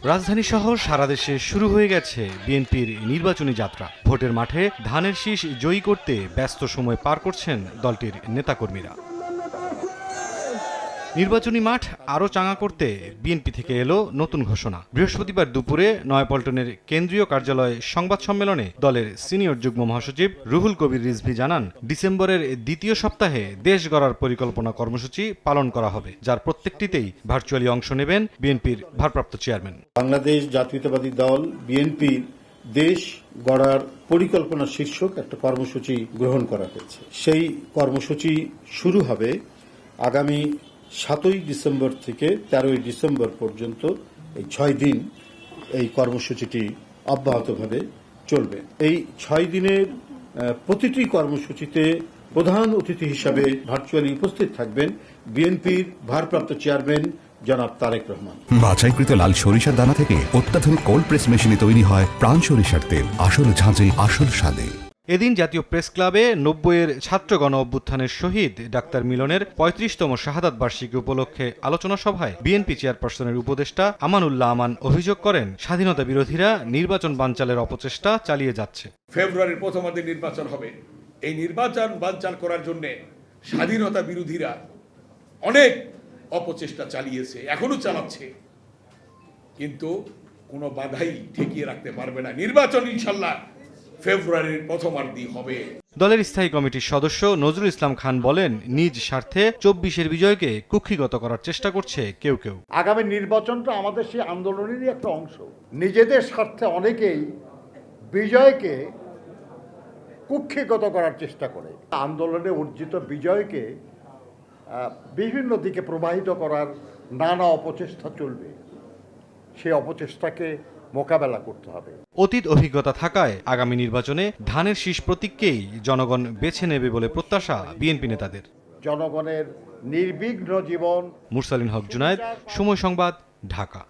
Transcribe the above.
রাজধানী সহ সারা দেশে শুরু হয়ে গেছে বিএনপির নির্বাচনী যাত্রা। ভোটের মাঠে ধানের শীষ জয়ী করতে ব্যস্ত সময় পার করছেন দলটির নেতাকর্মীরা। নির্বাচনী মাঠ আরও চাঙা করতে বিএনপি থেকে এলো নতুন ঘোষণা। বৃহস্পতিবার দুপুরে নয়াপল্টনের কেন্দ্রীয় কার্যালয়ে সংবাদ সম্মেলনে দলের সিনিয়র যুগ্ম মহাসচিব রুহুল কবির রিজভী জানান, ডিসেম্বরের দ্বিতীয় সপ্তাহে দেশ গড়ার পরিকল্পনা কর্মসূচি পালন করা হবে, যার প্রত্যেকটিতেই ভার্চুয়ালি অংশ নেবেন বিএনপির ভারপ্রাপ্ত চেয়ারম্যান। বাংলাদেশ জাতীয়তাবাদী দল বিএনপির দেশ গড়ার পরিকল্পনা শীর্ষক একটা কর্মসূচি গ্রহণ করা হয়েছে। সেই কর্মসূচি শুরু হবে আগামী 7ই ডিসেম্বর থেকে 13ই ডিসেম্বর পর্যন্ত। এই 6 দিন এই কর্মসূচিটি অব্যাহতভাবে চলবে। এই 6 দিনের প্রতিটি কর্মসূচিতে প্রধান অতিথি হিসাবে ভার্চুয়ালি উপস্থিত থাকবেন বিএনপির ভারপ্রাপ্ত চেয়ারম্যান জনাব তারেক রহমান। বাছাইকৃত লাল সরিষার দানা থেকে অত্যাধুনিক কোল্ড প্রেস মেশিনে তৈরি হয় প্রাণ সরিষার তেল, আসল ঝাঁঝে আসল স্বাদে। এদিন জাতীয় প্রেস ক্লাবে 90-এর ছাত্র গণ অভ্যুত্থানের শহীদ ডাক্তার মিলনের 35তম শাহাদাত বার্ষিকী উপলক্ষে আলোচনা সভায় বিএনপি চেয়ারপারসনের উপদেষ্টা আমানুল্লাহ আমান অভিযোগ করেন, স্বাধীনতা বিরোধীরা নির্বাচন বানচালের অপচেষ্টা চালিয়ে যাচ্ছে। ফেব্রুয়ারির প্রথমার্ধে নির্বাচন হবে। এই নির্বাচন বানচাল করার জন্য স্বাধীনতা বিরোধীরা অনেক অপচেষ্টা চালিয়েছে, এখনো চালাচ্ছে, কিন্তু কোনো বাধাই ঠেকিয়ে রাখতে পারবে না। নির্বাচন ইনশাল্লাহ ফেব্রুয়ারির প্রথমার্ধেই হবে। দলের স্থায়ী কমিটির সদস্য নজরুল ইসলাম খান বলেন, নিজ স্বার্থে 24-এর বিজয়কে কুক্ষিগত করার চেষ্টা করছে কেউ কেউ। আগামী নির্বাচনটা আমাদের সেই আন্দোলনেরই একটা অংশ। নিজেদের স্বার্থে অনেকেই বিজয়কে কুক্ষিগত করার চেষ্টা করে। আন্দোলনে অর্জিত বিজয়কে বিভিন্ন দিকে প্রবাহিত করার নানা অপচেষ্টা চলবে। সেই অপচেষ্টাকে মোকাবেলা করতে হবে। অতীত অভিজ্ঞতা থাকায় আগামী নির্বাচনে ধানের শীষ প্রতীককেই জনগণ বেছে নেবে বলে প্রত্যাশা বিএনপি নেতাদের। জনগণের নির্বিঘ্ন জীবন। মুরসালিন হক জুনায়েদ, সময় সংবাদ, ঢাকা।